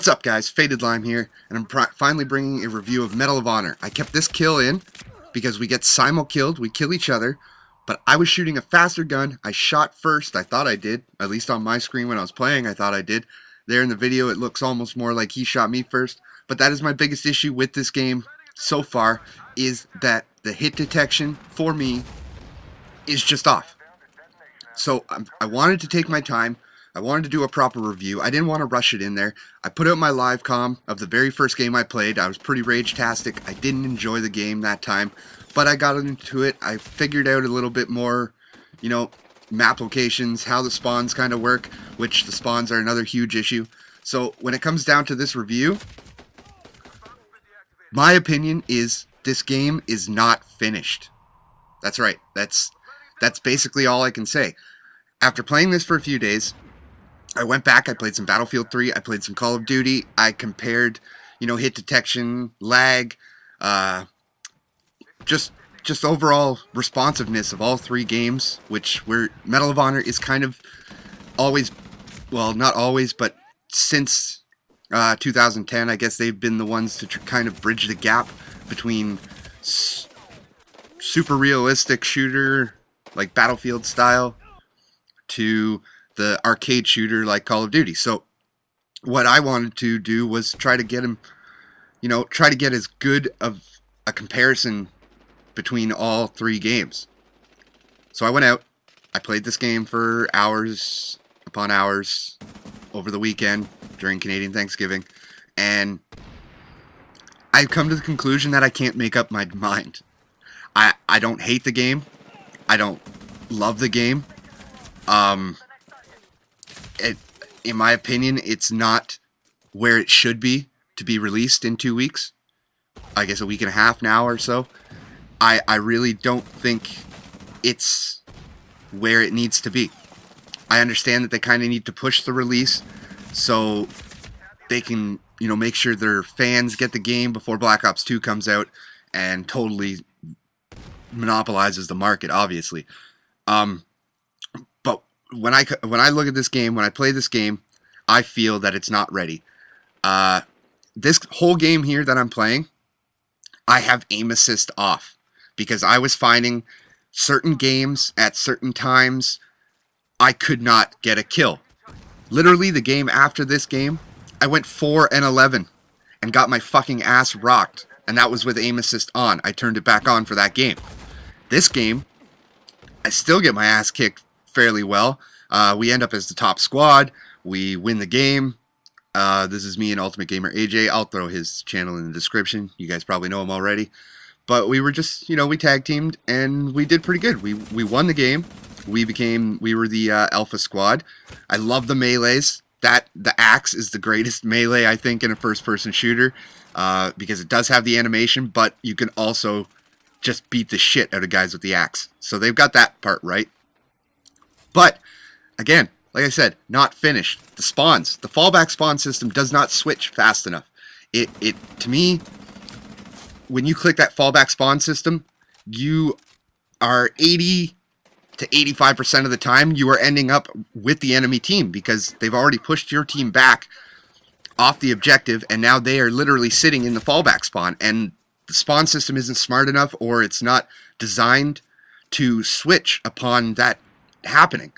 What's up, guys? Fatedlime here, and I'm finally bringing a review of Medal of Honor. I kept this kill in because we get simul-killed, we kill each other, but I was shooting a faster gun. I shot first, I thought I did, at least on my screen when I was playing, I thought I did. There in the video, it looks almost more like he shot me first, but that is my biggest issue with this game so far, is that the hit detection, for me, is just off. So I wanted to take my time. I wanted to do a proper review. I didn't want to rush it in there. I put out my live comm of the very first game I played. I was pretty rage-tastic. I didn't enjoy the game that time, but I got into it. I figured out a little bit more, map locations, how the spawns kind of work, which the spawns are another huge issue. So when it comes down to this review, my opinion is this game is not finished. That's right. That's basically all I can say. After playing this for a few days, I went back, I played some Battlefield 3, I played some Call of Duty, I compared, hit detection, lag, just overall responsiveness of all three games, where Medal of Honor is kind of always, well, not always, but since 2010, I guess they've been the ones to kind of bridge the gap between super realistic shooter, like Battlefield style, to the arcade shooter like Call of Duty. So what I wanted to do was try to get him, try to get as good of a comparison between all three games. So I went out, I played this game for hours upon hours over the weekend during Canadian Thanksgiving, and I've come to the conclusion that I can't make up my mind. I don't hate the game. I don't love the game. In my opinion, it's not where it should be to be released in 2 weeks. I guess a week and a half now or so. I really don't think it's where it needs to be. I understand that they kind of need to push the release so they can, make sure their fans get the game before Black Ops 2 comes out and totally monopolizes the market, obviously. But when I look at this game, when I play this game, I feel that it's not ready. This whole game here that I'm playing, I have aim assist off because I was finding certain games at certain times I could not get a kill. Literally, the game after this game, I went 4-11 and got my fucking ass rocked, and that was with aim assist on. I turned it back on for that game. This game, I still get my ass kicked fairly well. We end up as the top squad. We win the game. This is me and Ultimate Gamer AJ. I'll throw his channel in the description. You guys probably know him already. But we were just, we tag teamed and we did pretty good. We won the game. We were the alpha squad. I love the melees. The axe is the greatest melee, I think, in a first-person shooter, because it does have the animation, but you can also just beat the shit out of guys with the axe. So they've got that part right. But again, like I said, not finished. The spawns, the fallback spawn system does not switch fast enough. To me, when you click that fallback spawn system, you are 80 to 85% of the time you are ending up with the enemy team because they've already pushed your team back off the objective, and now they are literally sitting in the fallback spawn, and the spawn system isn't smart enough, or it's not designed to switch upon that happening.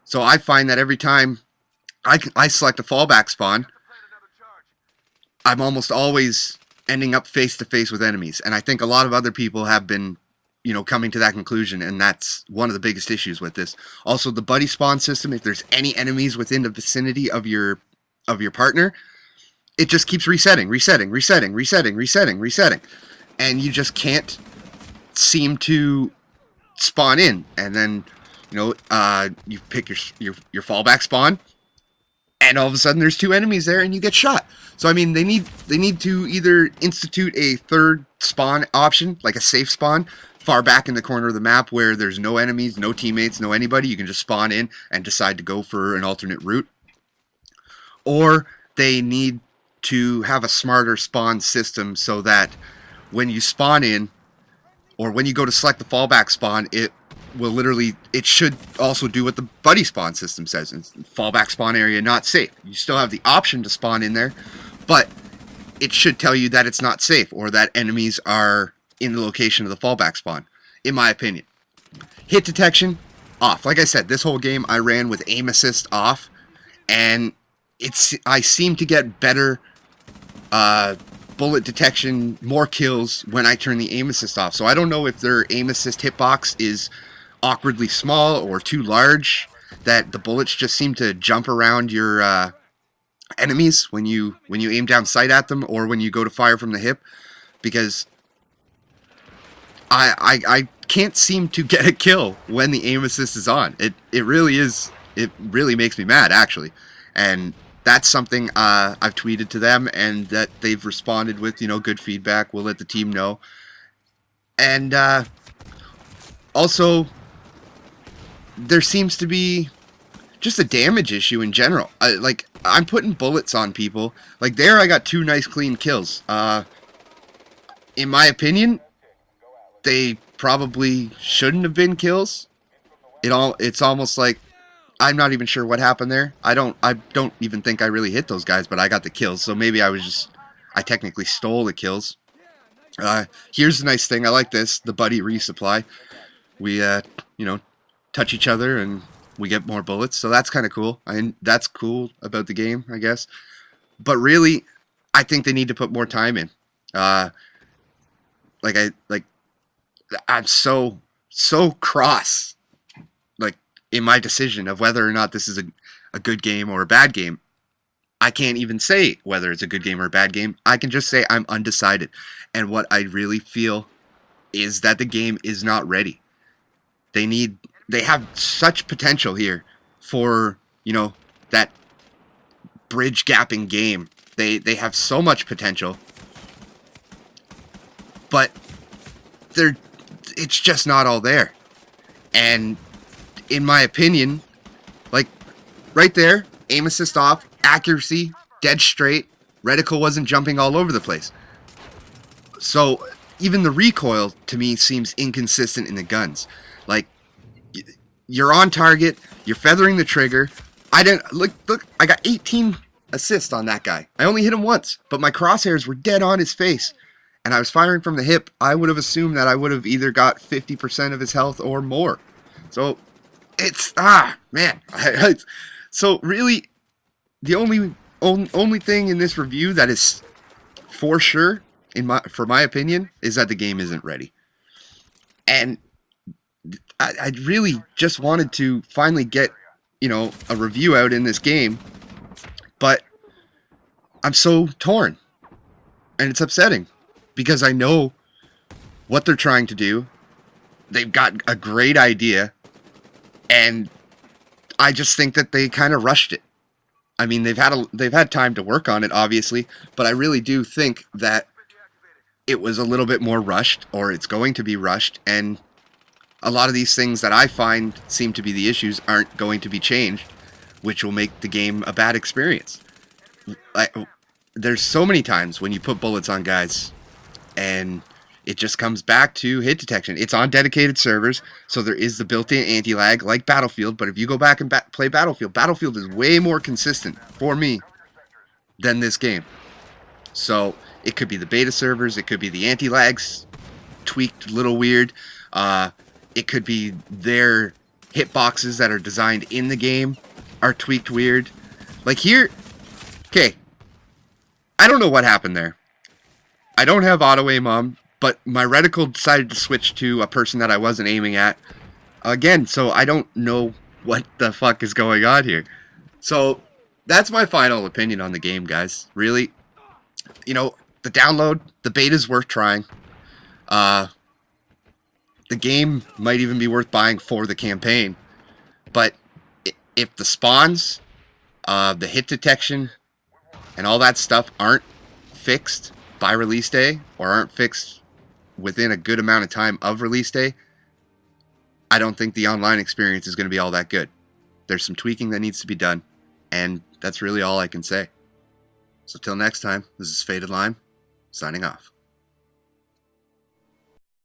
So I find that every time I select a fallback spawn, I'm almost always ending up face to face with enemies, and I think a lot of other people have been coming to that conclusion, and that's one of the biggest issues with this. Also, the buddy spawn system, if there's any enemies within the vicinity of your partner, it just keeps resetting, and you just can't seem to spawn in. And then you pick your fallback spawn, and all of a sudden there's two enemies there and you get shot. So I mean, they need to either institute a third spawn option, like a safe spawn far back in the corner of the map where there's no enemies, no teammates, no anybody. You can just spawn in and decide to go for an alternate route. Or they need to have a smarter spawn system so that when you spawn in, or when you go to select the fallback spawn, it will literally, it should also do what the buddy spawn system says. It's fallback spawn area not safe. You still have the option to spawn in there, but it should tell you that it's not safe or that enemies are in the location of the fallback spawn, in my opinion. Hit detection, off. Like I said, this whole game I ran with aim assist off, and I seem to get better bullet detection, more kills when I turn the aim assist off. So I don't know if their aim assist hitbox is awkwardly small or too large, that the bullets just seem to jump around your enemies when you aim down sight at them, or when you go to fire from the hip, because I can't seem to get a kill when the aim assist is on. It really makes me mad, actually. And that's something I've tweeted to them, and that they've responded with, good feedback. We'll let the team know. And also, there seems to be just a damage issue in general. Like, I'm putting bullets on people. Like, there I got 2 nice clean kills. In my opinion, they probably shouldn't have been kills. It's almost like I'm not even sure what happened there. I don't even think I really hit those guys, but I got the kills. So maybe I technically stole the kills. Here's the nice thing. I like this, the buddy resupply. We touch each other and we get more bullets. So that's kind of cool. That's cool about the game, I guess. But really, I think they need to put more time in. I'm so cross, like, in my decision of whether or not this is a good game or a bad game. I can't even say whether it's a good game or a bad game. I can just say I'm undecided. And what I really feel is that the game is not ready. They have such potential here for, that bridge gapping game. They have so much potential. But it's just not all there. And in my opinion, like, right there, aim assist off, accuracy, dead straight, reticle wasn't jumping all over the place. So even the recoil to me seems inconsistent in the guns. Like, you're on target, you're feathering the trigger. I got 18 assists on that guy. I only hit him once, but my crosshairs were dead on his face. And I was firing from the hip. I would have assumed that I would have either got 50% of his health or more. So it's man. So really, the only thing in this review that is for sure, for my opinion, is that the game isn't ready. And I really just wanted to finally get a review out in this game, but I'm so torn, and it's upsetting. Because I know what they're trying to do. They've got a great idea. And I just think that they kind of rushed it. I mean, they've had time to work on it, obviously. But I really do think that it was a little bit more rushed. Or it's going to be rushed. And a lot of these things that I find seem to be the issues aren't going to be changed. Which will make the game a bad experience. There's so many times when you put bullets on guys, and it just comes back to hit detection. It's on dedicated servers, so there is the built-in anti-lag like Battlefield, but if you go back and play Battlefield, Battlefield is way more consistent for me than this game. So it could be the beta servers, it could be the anti-lags tweaked a little weird, it could be their hitboxes that are designed in the game are tweaked weird. Like here, okay, I don't know what happened there. I don't have auto aim on, but my reticle decided to switch to a person that I wasn't aiming at again, so I don't know what the fuck is going on here. So that's my final opinion on the game, guys. Really, the download, the beta's worth trying. The game might even be worth buying for the campaign, but if the spawns, the hit detection, and all that stuff aren't fixed by release day, or aren't fixed within a good amount of time of release day, I don't think the online experience is going to be all that good. There's some tweaking that needs to be done, and that's really all I can say. So till next time, this is Fatedlime, signing off.